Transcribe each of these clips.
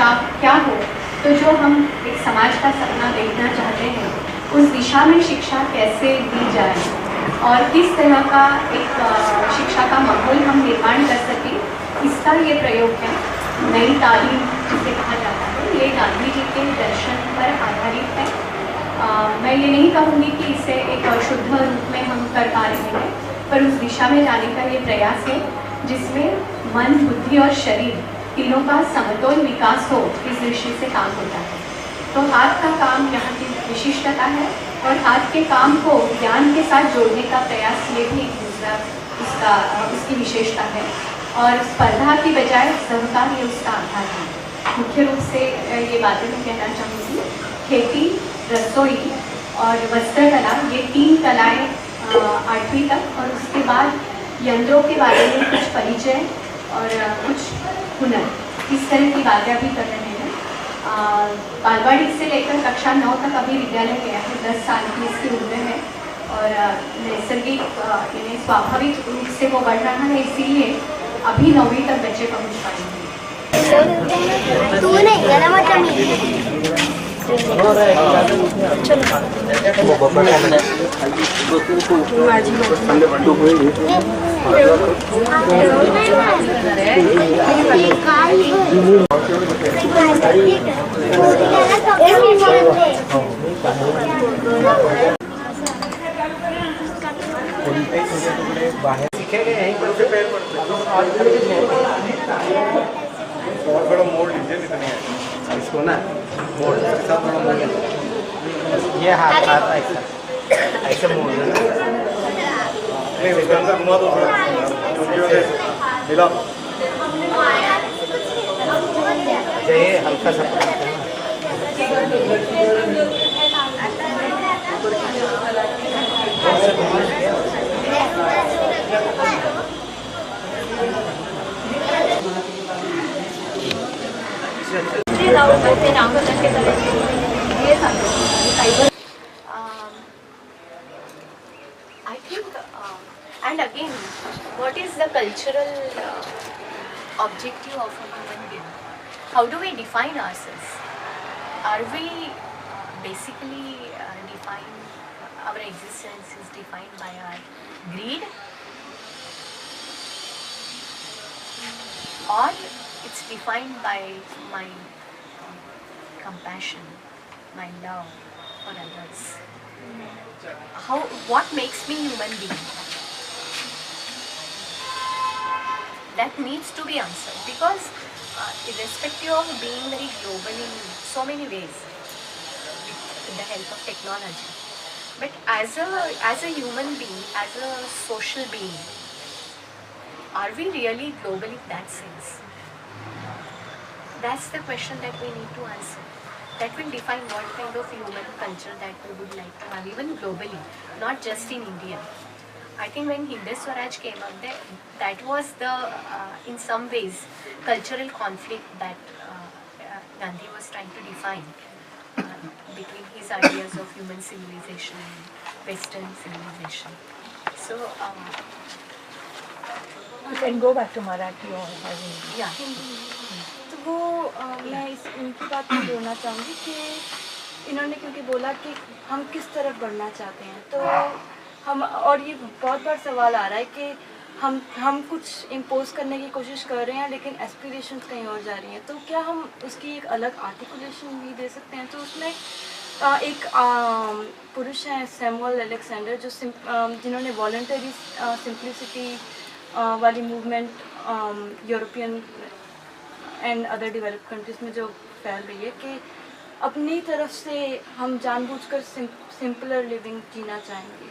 शिक्षा क्या हो, तो जो हम एक समाज का सपना देखना चाहते हैं उस दिशा में शिक्षा कैसे दी जाए और किस तरह का एक शिक्षा का माहौल हम निर्माण कर सकें, इसका ये प्रयोग है। नई तालीम जिसे कहा जाता है, ये गांधी जी के दर्शन पर आधारित है। मैं ये नहीं कहूँगी कि इसे एक शुद्ध रूप में हम कर पा रहे हैं, पर उस दिशा में जाने का ये प्रयास है जिसमें मन, बुद्धि और शरीर तीनों का समतोल विकास हो, इस दृष्टि से काम होता है। तो हाथ का काम यहाँ की विशिष्टता है और हाथ के काम को ज्ञान के साथ जोड़ने का प्रयास, ये भी एक दूसरा उसकी विशेषता है। और स्पर्धा की बजाय सहकार ये उसका आधार है। मुख्य रूप से ये बातें मैं कहना चाहूँगी, खेती, रसोई और वस्त्रकला, ये 3 कलाएँ 8वीं तक, और उसके बाद यंत्रों के बारे में कुछ परिचय और कुछ हुनर, इस तरह की बातें अभी कर रहे हैं। बालवाड़ी से लेकर कक्षा 9 तक अभी विद्यालय गया है, 10 साल की इसकी उम्र है और नैसर्गिक यानी स्वाभाविक रूप से वो बढ़ रहा है, इसीलिए अभी 9वीं तक बच्चे पहुँच पाएंगे। और बड़ा मोड़ लीजिए, इतने इसको ना मोड़ के साथ बड़ा मोड़ लीजिए। ये हाथ ऐसे मोड़ लेना, नहीं इसके अंदर घुमा दो थोड़ा, मिला ये हल्का सा I think, and again, what is the cultural objective of a human being? How do we define ourselves? Are we basically define our existence is defined by our greed, or it's defined by my compassion, my love for others? What makes me human being? That needs to be answered, because irrespective of being very global in so many ways with the help of technology, but as a human being, as a social being, are we really global in that sense? That's the question that we need to answer. That will define what kind of human culture that we would like to have, even globally, not just in India. I think when Hindu Swaraj came up, that was the, in some ways, cultural conflict that Gandhi was trying to define between his ideas of human civilization and Western civilization. So, you can go back to Marathi or yeah. तो वो मैं उनकी बात में जोड़ना चाहूँगी कि इन्होंने क्योंकि बोला कि हम किस तरफ बढ़ना चाहते हैं, तो हम, और ये बहुत बार सवाल आ रहा है कि हम कुछ इम्पोज करने की कोशिश कर रहे हैं लेकिन एस्पिरेशंस कहीं और जा रही हैं, तो क्या हम उसकी एक अलग आर्टिकुलेशन भी दे सकते हैं? तो उसमें एक पुरुष हैं सैमुअल अलेक्जेंडर, जो जिन्होंने वॉलंटरी सिंप्लिसिटी वाली movement European and other developed countries में जो फैल रही है कि अपनी तरफ से हम जानबूझकर सिंपलर लिविंग जीना चाहेंगे,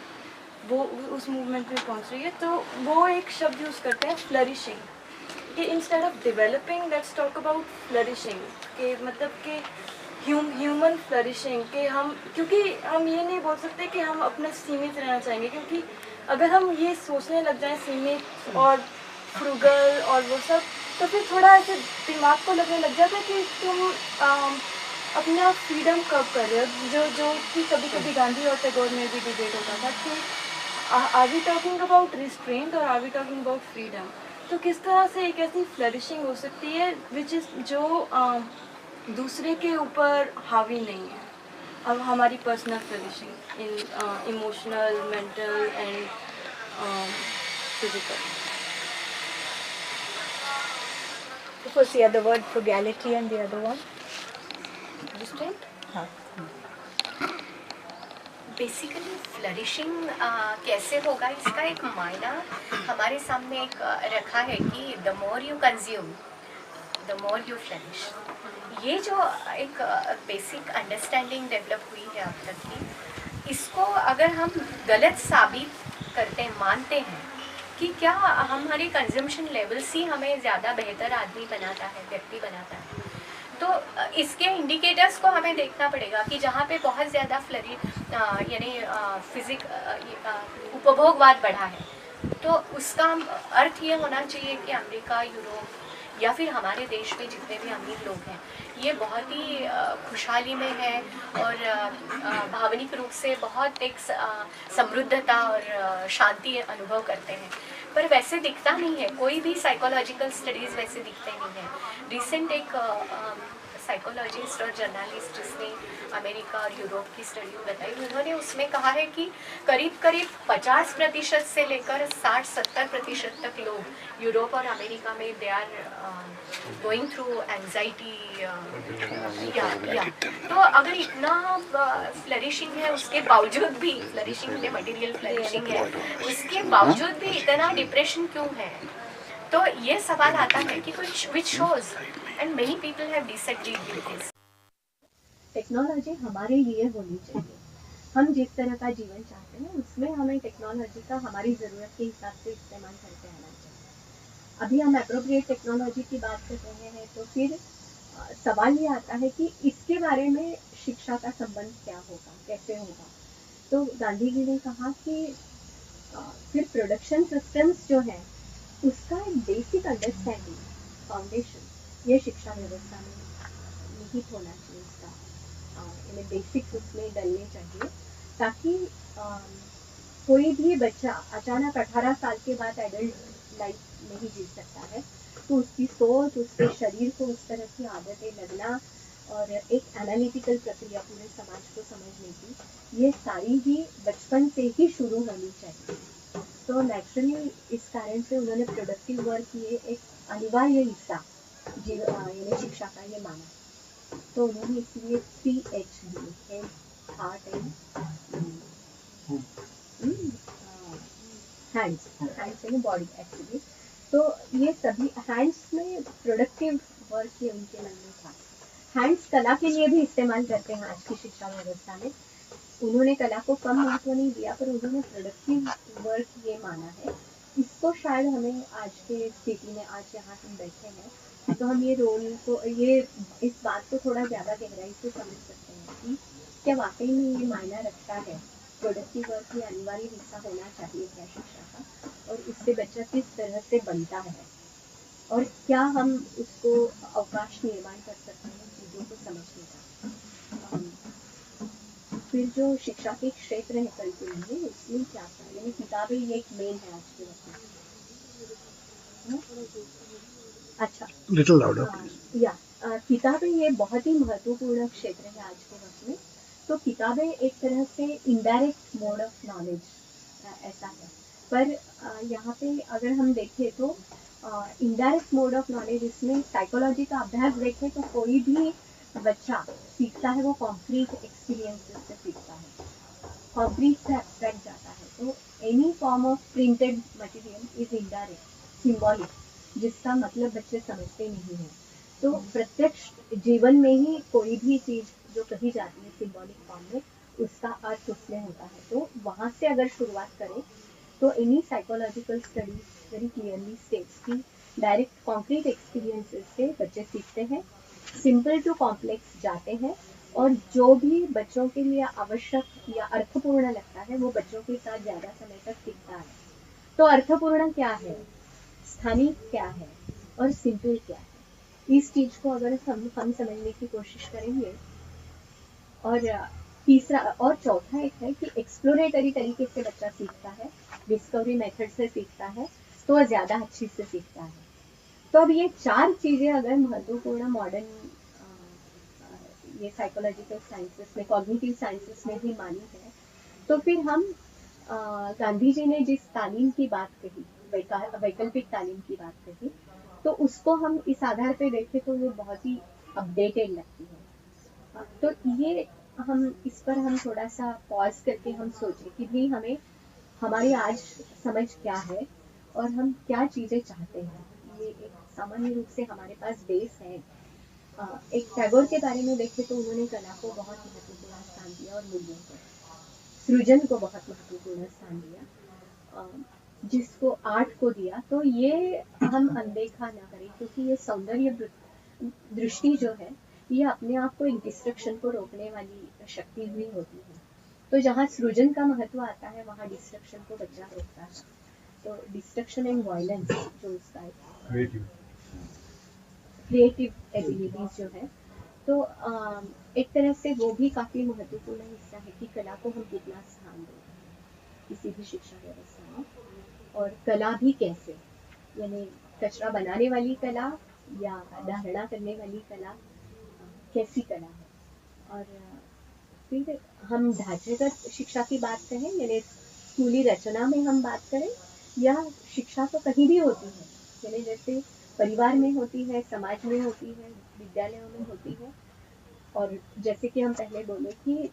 वो उस मूवमेंट में पहुंच रही है। तो वो एक शब्द यूज़ करते हैं फ्लरिशिंग, कि instead of developing let's talk about flourishing, के मतलब कि ह्यूमन फ्लरिशिंग, के हम, क्योंकि हम ये नहीं बोल सकते कि हम अपना सीमित रहना चाहेंगे, क्योंकि अगर हम ये सोचने लग जाएं सीमित और फ्रूगल और वो सब, तो फिर थोड़ा ऐसे दिमाग को लगने लग जाता है कि तुम अपना फ्रीडम कब कर रहे हो, जो कि कभी कभी गांधी और टैगोर में भी डिबेट होता था कि are we talking about restraint और are we talking about freedom. तो किस तरह से एक ऐसी फ्लरिशिंग हो सकती है विच इज़ जो दूसरे के ऊपर हावी नहीं है। अब हमारी personal flourishing in emotional, mental and physical. What was the other word? Frugality and the other one? Restraint? हाँ. बेसिकली फ्लरिशिंग कैसे होगा, इसका एक मायना हमारे सामने एक रखा है कि the more you consume the more you flourish. ये जो एक बेसिक अंडरस्टैंडिंग डेवलप हुई है अब तक की, इसको अगर हम गलत साबित करते मानते हैं कि क्या हमारे कंजम्पशन लेवल्स ही हमें ज़्यादा बेहतर आदमी बनाता है, व्यक्ति बनाता है, तो इसके इंडिकेटर्स को हमें देखना पड़ेगा कि जहाँ पे बहुत ज़्यादा यानी उपभोगवाद बढ़ा है, तो उसका अर्थ ये होना चाहिए कि अमेरिका, यूरोप या फिर हमारे देश में जितने भी अमीर लोग हैं ये बहुत ही खुशहाली में है और भावनिक रूप से बहुत एक समृद्धता और शांति अनुभव करते हैं। पर वैसे दिखता नहीं है, कोई भी साइकोलॉजिकल स्टडीज़ वैसे दिखते नहीं हैं। रिसेंट एक साइकोलॉजिस्ट और जर्नलिस्ट जिसने अमेरिका और यूरोप की स्टडी बताई, उन्होंने उसमें कहा है कि करीब 50% से लेकर 60-70% तक लोग यूरोप और अमेरिका में they are going through anxiety. तो अगर इतना फ्लरिशिंग है उसके बावजूद भी, फ्लरिशिंग में मटेरियल फ्लरिशिंग है, उसके बावजूद भी इतना डिप्रेशन क्यों है? तो ये सवाल आता है कि which shows and many people have disagreed with this. Technology हमारे लिए होनी चाहिए। हम जिस तरह का जीवन चाहते हैं उसमें हमें टेक्नोलॉजी का हमारी ज़रूरत के हिसाब से इस्तेमाल करते रहना चाहिए। अभी हम एप्रोप्रिएट टेक्नोलॉजी की बात कर रहे हैं, तो फिर सवाल ये आता है कि इसके बारे में शिक्षा का संबंध क्या होगा, कैसे होगा। तो गांधी जी ने कहा कि फिर प्रोडक्शन सिस्टम्स जो हैं उसका एक बेसिक अंडरस्टैंडिंग, फाउंडेशन ये शिक्षा व्यवस्था में निहित होना चाहिए। इसका बेसिक्स उसमें डलने चाहिए ताकि कोई भी बच्चा अचानक 18 साल के बाद एडल्ट लाइफ नहीं जी सकता है, तो उसकी सोच, उसके शरीर को उस तरह की आदतें लगना और एक एनालिटिकल प्रक्रिया पूरे समाज को समझने की, ये सारी ही बचपन से ही शुरू होनी चाहिए। तो नेचुरली इस कारण से उन्होंने प्रोडक्टिव वर्क ये एक अनिवार्य हिस्सा यानी शिक्षा का ये माना। तो उन्होंने इसलिए PhD हार्ट एंड हैंड्स यानी बॉडी एक्चुअली। तो ये सभी हैंड्स में प्रोडक्टिव वर्क ये उनके मन में था। हैंड्स कला के लिए भी इस्तेमाल करते हैं आज की शिक्षा व्यवस्था में। उन्होंने कला को कम महत्व नहीं दिया, पर उन्होंने प्रोडक्टिव वर्क ये माना है। इसको शायद हमें आज के स्थिति में, आज यहाँ हम बैठे हैं, तो हम ये रोल को, ये इस बात को थोड़ा ज़्यादा गहराई से समझ सकते हैं कि क्या वाकई में ये मायना रखता है, प्रोडक्टिव वर्क ये अनिवार्य हिस्सा होना चाहिए क्या शिक्षा का, और उससे बच्चा किस तरह से बनता है और क्या हम उसको अवकाश निर्माण कर सकते हैं चीज़ों को समझने का। फिर जो शिक्षा के क्षेत्र है करिकुलम में, उसमें क्या था, यानी किताबें ये एक मेन है आज के वक्त में। अच्छा, लिटिल लाउडर प्लीज। या किताबें ये बहुत ही महत्वपूर्ण क्षेत्र है आज के वक्त में। तो किताबें एक तरह से इनडायरेक्ट मोड ऑफ नॉलेज ऐसा है, पर यहाँ पे अगर हम देखें तो इनडायरेक्ट मोड ऑफ नॉलेज, इसमें साइकोलॉजी का अभ्यास देखें तो कोई भी बच्चा सीखता है वो कॉन्क्रीट एक्सपीरियंसेस से सीखता है, कॉन्क्रीट से एब्स्ट्रैक्ट जाता है। तो any form of printed material is indirect, symbolic, जिसका मतलब बच्चे समझते नहीं हैं। तो प्रत्यक्ष जीवन में ही कोई भी चीज़ जो कही जाती है सिंबॉलिक फॉर्म में, उसका अर्थ उसमें होता है। तो वहाँ से अगर शुरुआत करें तो इन्हीं psychological studies very clearly states की डायरेक्ट कॉन्क्रीट एक्सपीरियंसेस से बच्चे सीखते हैं, सिंपल टू कॉम्प्लेक्स जाते हैं, और जो भी बच्चों के लिए आवश्यक या अर्थपूर्ण लगता है वो बच्चों के साथ ज़्यादा समय तक टिकता है। तो अर्थपूर्ण क्या है, स्थानीय क्या है और सिंपल क्या है, इस चीज़ को अगर हम समझने की कोशिश करेंगे। और तीसरा और चौथा एक है कि एक्सप्लोरेटरी तरीके से बच्चा सीखता है, डिस्कवरी मेथड से सीखता है, तो वह ज़्यादा अच्छी से सीखता है। तो अब ये चार चीज़ें अगर महत्वपूर्ण मॉडर्न ये साइकोलॉजिकल साइंसेस में, कॉग्निटिव साइंसेस में भी मानी है। तो फिर हम गांधी जी ने जिस तालीम की बात कही, वैकल्पिक तालीम की बात कही, तो उसको हम इस आधार पे देखें तो वो बहुत ही अपडेटेड लगती है। तो ये हम इस पर हम थोड़ा सा पॉज करके हम सोचें कि भाई हमें हमारी आज समझ क्या है और हम क्या चीज़ें चाहते हैं। ये एक सामान्य रूप से हमारे पास बेस है। एक टैगोर के बारे में देखें तो उन्होंने कला को बहुत महत्वपूर्ण स्थान दिया और मूल्यों को, सृजन को बहुत महत्वपूर्ण स्थान दिया, जिसको आर्ट को दिया। तो ये हम अनदेखा ना करें, क्योंकि ये सौंदर्य दृष्टि जो है ये अपने आप को एक डिस्ट्रक्शन को रोकने वाली शक्ति हुई होती है। तो जहाँ सृजन का महत्व आता है वहाँ डिस्ट्रक्शन को बच्चा रोकता है। तो डिस्ट्रक्शन एंड वायलेंस जो उसका क्रिएटिव एबिलिटीज जो है, तो एक तरह से वो भी काफी महत्वपूर्ण हिस्सा है कि कला को हम कितना स्थान दें किसी भी शिक्षा व्यवस्था में, और कला भी कैसे, यानी कचरा बनाने वाली कला या धारणा करने वाली कला, कैसी कला है। और फिर हम ढांचागत शिक्षा की बात करें, यानी स्कूली रचना में हम बात करें, या शिक्षा तो कहीं भी होती है, यानी जैसे परिवार में होती है, समाज में होती है, विद्यालयों में होती है, और जैसे कि हम पहले बोले कि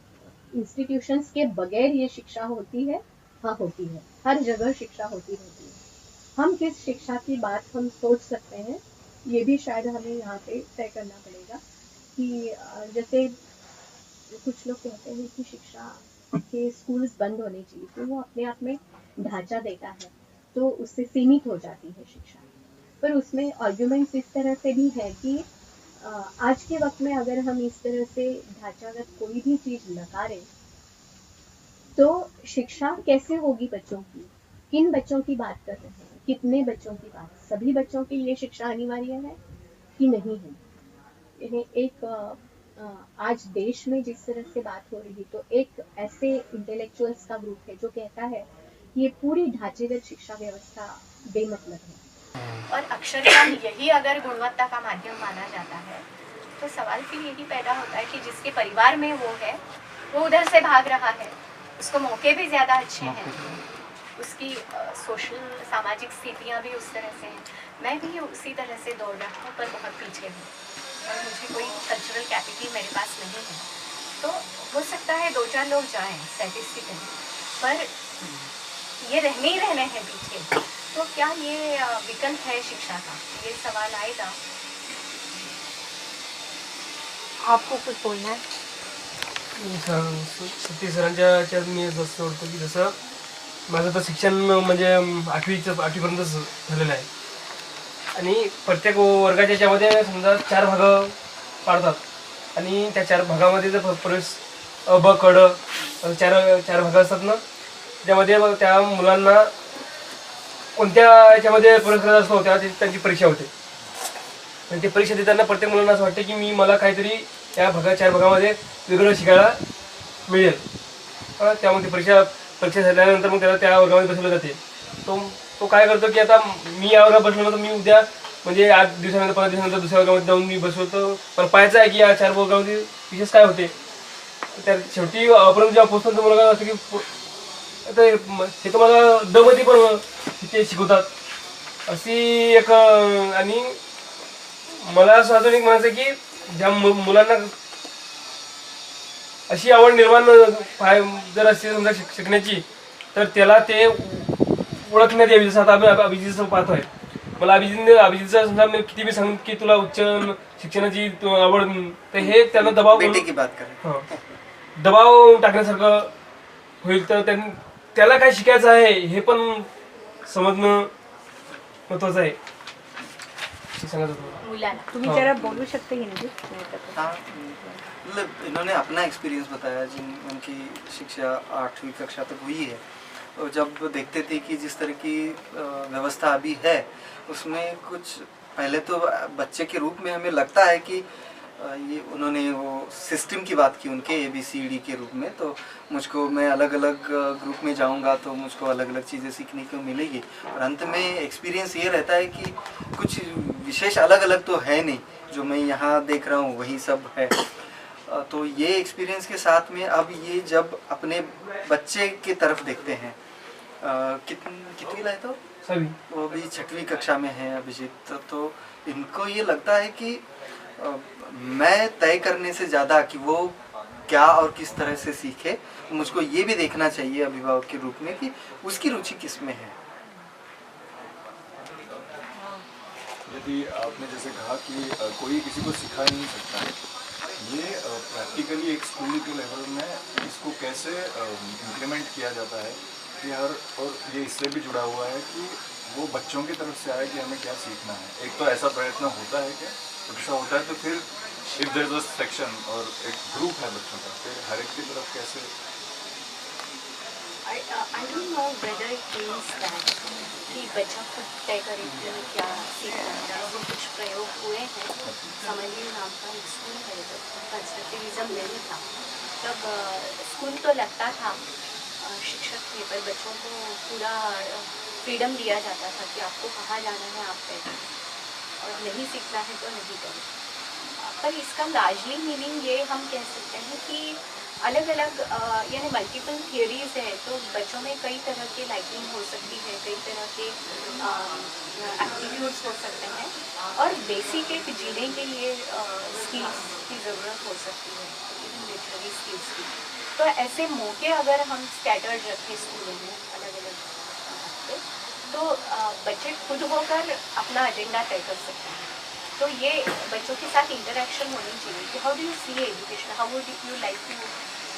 इंस्टीट्यूशंस के बगैर ये शिक्षा होती है। हाँ, होती है, हर जगह शिक्षा होती रहती है। हम किस शिक्षा की बात हम सोच सकते हैं, ये भी शायद हमें यहाँ पे तय करना पड़ेगा। कि जैसे कुछ लोग कहते हैं कि शिक्षा के स्कूल्स बंद होने चाहिए, तो वो अपने आप में ढांचा देता है, तो उससे सीमित हो जाती है शिक्षा। पर उसमें आर्ग्यूमेंट्स इस तरह से भी है कि आज के वक्त में अगर हम इस तरह से ढांचागत कोई भी चीज नकारें तो शिक्षा कैसे होगी बच्चों की, किन बच्चों की बात कर रहे हैं, कितने बच्चों की बात, सभी बच्चों के लिए शिक्षा अनिवार्य है कि नहीं है। यानी एक आज देश में जिस तरह से बात हो रही, तो एक ऐसे इंटेलेक्चुअल्स का ग्रुप है जो कहता है कि ये पूरी ढांचेगत शिक्षा व्यवस्था बेमतलब है। और अक्षरज्ञान यही अगर गुणवत्ता का माध्यम माना जाता है, तो सवाल फिर यही पैदा होता है कि जिसके परिवार में वो है, वो उधर से भाग रहा है, उसको मौके भी ज़्यादा अच्छे हैं, उसकी सोशल सामाजिक स्थितियाँ भी उस तरह से हैं। मैं भी उसी तरह से दौड़ रहा हूँ, पर बहुत पीछे हूँ और मुझे कोई कल्चरल कैपिटल मेरे पास नहीं है। तो हो सकता है 2-4 लोग जाएँ स्टैटिस्टिकली, पर ये रहने ही रहने हैं पीछे। तो क्या ये विकल्प है शिक्षा का, ये सवाल आएगा। आपको कुछ बोलना है? सतीश सरांच्या याच्यात मी जसं सोडतो की जसं माझं तर शिक्षण म्हणजे 8वीपर्यंत झालेलं आहे, आणि प्रत्येक वर्गाच्या याच्यामध्ये समजा 4 भाग पाडतात, आणि त्या 4 भागामध्ये जर प्रवेश अ ब क ड 4 भाग असतात ना, त्यामध्ये त्या मुलांना कोणत्या याच्यामध्ये प्रवेश करायचा असतो तेव्हा त्यांची परीक्षा होते, आणि ती परीक्षा देताना प्रत्येक मुलांना असं वाटतं की मी मला काहीतरी त्या 4 भागामध्ये वेगळं शिकायला मिळेल। त्यामध्ये परीक्षा झाल्यानंतर मग त्याला त्या वर्गामध्ये बसवलं जाते। तो काय करतो की आता मी या वर्गात बसलो तर मी उद्या म्हणजे 8 दिवसानंतर 15 दिवसानंतर दुसऱ्या वर्गामध्ये जाऊन मी बसवतो, पण पाहायचं आहे की या 4 वर्गामध्ये विशेष काय होते। त्या शेवटी आपण जेव्हा पोहोचतो तर मुलगा असं की आता हे तुम्हाला डमध्ये पण ते शिकवतात अशी एक, आणि मला असं अजून एक म्हणायचं की ज्या मुलांना अशी आवड निर्माण जर असेल समजा शिकण्याची, तर त्याला ते ओळखण्यात यावी। जसं आता आम्ही अभिजितचं पाहतो आहे, मला अभिजितचं समजा मी किती मी सांगू की तुला उच्च शिक्षणाची आवड, तर हे त्यांना दबाव टाकण्यासारखं होईल। तर त्याला काय शिकायचं आहे हे पण समजणं महत्वाचं आहे। तुम्ही जरा बोलू शकते हिंदी? हाँ, मतलब इन्होंने अपना एक्सपीरियंस बताया उनकी शिक्षा 8वीं कक्षा तक हुई है, और जब देखते थे कि जिस तरह की व्यवस्था अभी है उसमें कुछ पहले तो बच्चे के रूप में हमें लगता है कि ये उन्होंने वो सिस्टम की बात की उनके ABCD के रूप में, तो मुझको मैं अलग अलग ग्रुप में जाऊंगा तो मुझको अलग अलग चीज़ें सीखने को मिलेगी, और अंत में एक्सपीरियंस ये रहता है कि कुछ विशेष अलग अलग तो है नहीं, जो मैं यहाँ देख रहा हूँ वही सब है। तो ये एक्सपीरियंस के साथ में अब ये जब अपने बच्चे की तरफ देखते हैं, कितनी लाए तो सभी वो भी 6वीं कक्षा में है अभिजीत, तो इनको ये लगता है कि मैं तय करने से ज़्यादा कि वो क्या और किस तरह से सीखे, मुझको ये भी देखना चाहिए अभिभावक के रूप में कि उसकी रुचि किस में है। यदि आपने जैसे कहा कि कोई किसी को सिखा ही नहीं सकता है, ये प्रैक्टिकली एक स्कूल के लेवल में इसको कैसे इम्प्लीमेंट किया जाता है कि और ये इससे भी जुड़ा हुआ है कि वो बच्चों की तरफ से आए कि हमें क्या सीखना है। एक तो ऐसा प्रयत्न होता है क्या, ऐसा होता है तो फिर if there is a section और एक ग्रुप है बच्चों का, फिर हर एक की तरफ कैसे? I don't know whether it means that कि बच्चा खुद तय करे कि क्या सीखना है। वो कुछ प्रयोग हुए हैं, समझिए नाम का एक स्कूल है, कंस्ट्रक्टिविज्म नहीं था तब स्कूल तो लगता था शिक्षक थे, पर बच्चों को पूरा फ्रीडम दिया जाता था कि आपको कहाँ जाना है आप तय करें और नहीं सीखना है तो नहीं करें। पर इसका लार्जली मीनिंग ये हम कह सकते हैं कि अलग अलग यानी मल्टीपल थियरीज है, तो बच्चों में कई तरह के लाइकिंग हो सकती है, कई तरह के एप्टीट्यूड्स हो सकते हैं और बेसिक एक जीने के लिए स्किल्स की ज़रूरत हो सकती है, लिटरेरी स्किल्स की। तो ऐसे मौके अगर हम स्कैटर्ड रखें स्कूलों में अलग अलग तो बच्चे खुद होकर अपना एजेंडा तय कर सकते हैं। तो ये बच्चों के साथ इंटरेक्शन होनी चाहिए कि how do you see education, how would you like to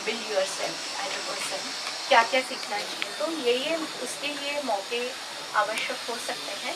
build yourself as a person, क्या क्या सीखना चाहिए। तो ये उसके लिए मौके आवश्यक हो सकते हैं,